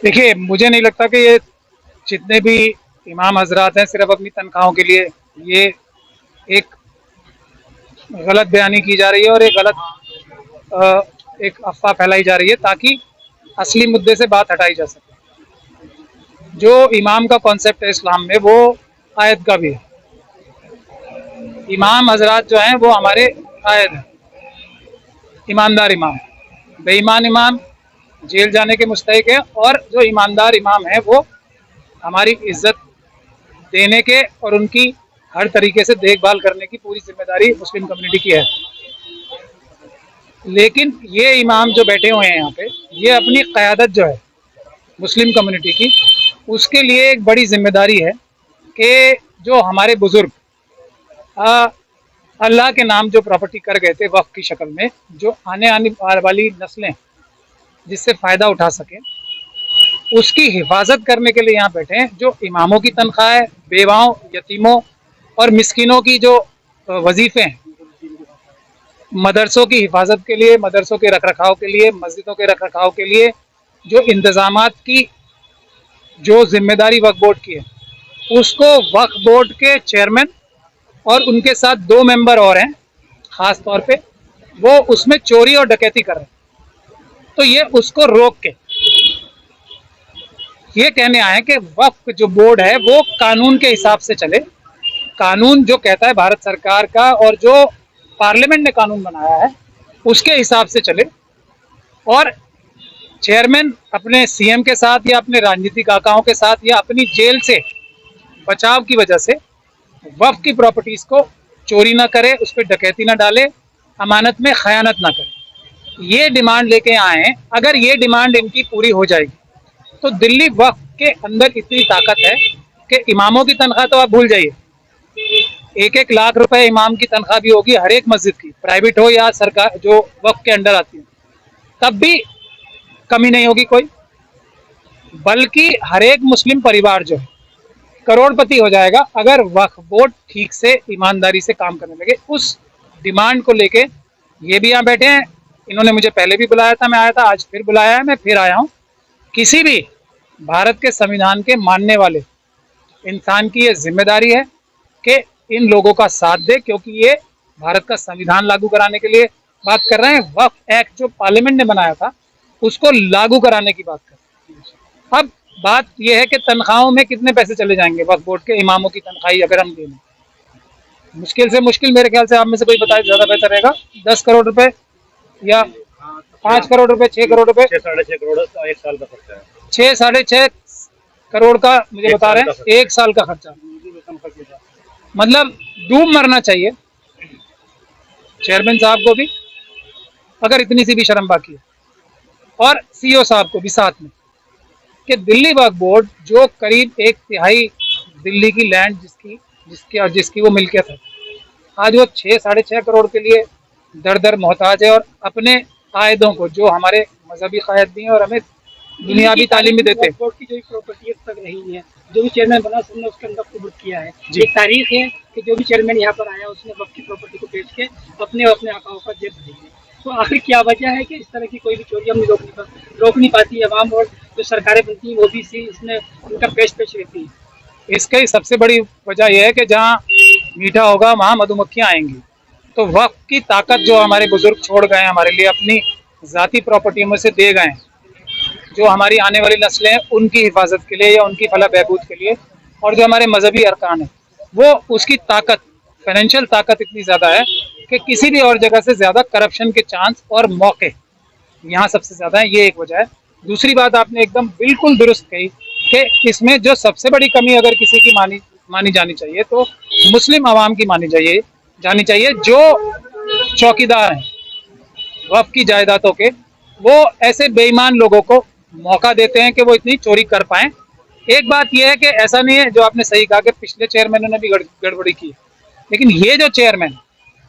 देखिए, मुझे नहीं लगता कि ये जितने भी इमाम हजरात हैं सिर्फ अपनी तनख्वाहों के लिए ये एक गलत बयानी की जा रही है और एक गलत एक अफवाह फैलाई जा रही है ताकि असली मुद्दे से बात हटाई जा सके। जो इमाम का कॉन्सेप्ट है इस्लाम में वो आयत का भी है। इमाम हजरात जो हैं वो हमारे आयत हैं, ईमानदार इमाम। बेईमान इमाम जेल जाने के मुस्तहिक है और जो ईमानदार इमाम है वो हमारी इज्जत देने के और उनकी हर तरीके से देखभाल करने की पूरी जिम्मेदारी मुस्लिम कम्युनिटी की है। लेकिन ये इमाम जो बैठे हुए हैं यहाँ पे, ये अपनी क़यादत जो है मुस्लिम कम्युनिटी की, उसके लिए एक बड़ी जिम्मेदारी है कि जो हमारे बुजुर्ग अल्लाह के नाम जो प्रॉपर्टी कर गए थे वक्फ की शक्ल में, जो आने वाली नस्लें जिससे फ़ायदा उठा सकें, उसकी हिफाजत करने के लिए यहाँ बैठे हैं। जो इमामों की तनख्वाह है, बेवाओं, यतीमों और मिस्किनों की जो वजीफ़े हैं, मदरसों की हिफाजत के लिए, मदरसों के रखरखाव के लिए, मस्जिदों के रखरखाव के लिए जो इंतज़ामात की जो जिम्मेदारी वक्फ बोर्ड की है, उसको वक्फ बोर्ड के चेयरमैन और उनके साथ 2 मेंबर और हैं, ख़ास तौर पे वो उसमें चोरी और डकैती कर रहे हैं। तो ये उसको रोक के ये कहने आए कि वक्फ जो बोर्ड है वो कानून के हिसाब से चले। कानून जो कहता है भारत सरकार का और जो पार्लियामेंट ने कानून बनाया है उसके हिसाब से चले। और चेयरमैन अपने सीएम के साथ या अपने राजनीतिक आकाओं के साथ या अपनी जेल से बचाव की वजह से वक्फ की प्रॉपर्टीज को चोरी ना करे, उस पर डकैती ना डाले, अमानत में खयानत ना करे। ये डिमांड लेके आए हैं। अगर ये डिमांड इनकी पूरी हो जाएगी तो दिल्ली वक्फ के अंदर इतनी ताकत है कि इमामों की तनख्वाह तो आप भूल जाइए, 1-1 लाख रुपए इमाम की तनख्वाह भी होगी हर एक मस्जिद की, प्राइवेट हो या सरकार जो वक्फ के अंडर आती है, तब भी कमी नहीं होगी कोई। बल्कि हर एक मुस्लिम परिवार जो है करोड़पति हो जाएगा अगर वक्फ बोर्ड ठीक से ईमानदारी से काम करने लगे। उस डिमांड को लेके ये भी यहाँ बैठे हैं। इन्होंने मुझे पहले भी बुलाया था, मैं आया था, आज फिर बुलाया है, मैं फिर आया हूँ। किसी भी भारत के संविधान के मानने वाले इंसान की ये जिम्मेदारी है कि इन लोगों का साथ दे, क्योंकि ये भारत का संविधान लागू कराने के लिए बात कर रहे हैं। वक्फ एक्ट जो पार्लियामेंट ने बनाया था उसको लागू कराने की बात कर रहे हैं। अब बात यह है कि तनख्वाहों में कितने पैसे चले जाएंगे वक्फ बोर्ड के इमामों की तनख्वाही अगर हम दें, मुश्किल से मुश्किल मेरे ख्याल से आप में से कोई बताए ज़्यादा बेहतर रहेगा, 10 करोड़ रुपए या 5 करोड़ रुपए, 6 करोड़ रुपए, 6-6.5 करोड़ का एक साल का खर्चा है। 6-6.5 करोड़ का मुझे बता रहे हैं एक साल का खर्चा। मतलब डूब मरना चाहिए चेयरमैन साहब को भी अगर इतनी सी भी शर्म बाकी है, और सीईओ साहब को भी साथ में, कि दिल्ली वक्फ बोर्ड जो करीब 1/3 दिल्ली की लैंड जिसकी वो मिल्कियत है, आज वो 6-6.5 करोड़ के लिए दर दर मोहताज है। और अपने कायदों को जो हमारे मजहबी कायद भी हैं और हमें दुनियावी तालीम भी देते हैं, बोर्ड की जो प्रॉपर्टी तक रही है, जो भी चेयरमैन बना सबने उसके अंदर कबूल किया है। ये तारीख है कि जो भी चेयरमैन यहाँ पर आया उसने वक्त की प्रॉपर्टी को बेच के अपने आकाओं का जेब भरी है। तो आखिर क्या वजह है कि इस तरह की कोई भी चोरी हम रोक नहीं पाती अवाम, और जो सरकारें बनती हैं वो भी इसी इसमें उनका पेश रहती है। इसकी सबसे बड़ी वजह यह है कि जहाँ मीठा होगा वहाँ मधुमक्खियाँ आएंगी। तो वक्त की ताकत जो हमारे बुजुर्ग छोड़ गए हमारे लिए, अपनी ज़ाती प्रॉपर्टी में से दे गए, जो हमारी आने वाली नस्लें हैं उनकी हिफाजत के लिए या उनकी फलाह बहबूद के लिए, और जो हमारे मजहबी अरकान है, वो उसकी ताकत, फाइनेंशियल ताकत इतनी ज़्यादा है कि किसी भी और जगह से ज़्यादा करप्शन के चांस और मौके यहाँ सबसे ज़्यादा है। ये एक वजह है। दूसरी बात आपने एकदम बिल्कुल दुरुस्त कही कि इसमें जो सबसे बड़ी कमी अगर किसी की मानी जानी चाहिए तो मुस्लिम आवाम की जानी चाहिए, जो चौकीदार हैं वक्फ की जायदादों के, वो ऐसे बेईमान लोगों को मौका देते हैं कि वो इतनी चोरी कर पाएं। एक बात यह है कि ऐसा नहीं है, जो आपने सही कहा कि पिछले चेयरमैनों ने भी गड़बड़ी की, लेकिन ये जो चेयरमैन,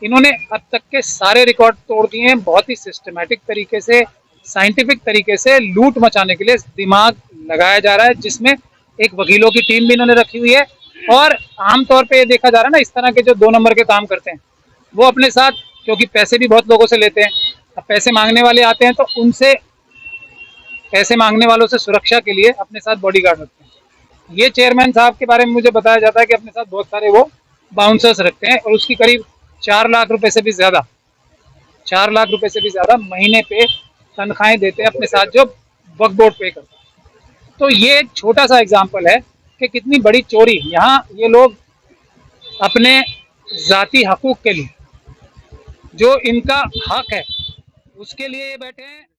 इन्होंने अब तक के सारे रिकॉर्ड तोड़ दिए हैं। बहुत ही सिस्टमेटिक तरीके से, साइंटिफिक तरीके से लूट मचाने के लिए दिमाग लगाया जा रहा है, जिसमें एक वकीलों की टीम भी इन्होंने रखी हुई है। और आमतौर पे ये देखा जा रहा है ना, इस तरह के जो 2 नंबर के काम करते हैं वो अपने साथ, क्योंकि पैसे भी बहुत लोगों से लेते हैं, अब पैसे मांगने वाले आते हैं तो उनसे पैसे मांगने वालों से सुरक्षा के लिए अपने साथ बॉडीगार्ड रखते हैं। ये चेयरमैन साहब के बारे में मुझे बताया जाता है कि अपने साथ बहुत सारे वो बाउंसर्स रखते हैं और उसकी करीब 4 लाख रुपए से भी ज्यादा 4 लाख रुपए से भी ज्यादा महीने पे तनख्वाहें देते हैं अपने साथ, जो वक्फ बोर्ड पे करता है। तो ये एक छोटा सा एग्जाम्पल है कि कितनी बड़ी चोरी यहाँ ये लोग अपने जाती हकूक के लिए, जो इनका हक है, उसके लिए ये बैठे हैं।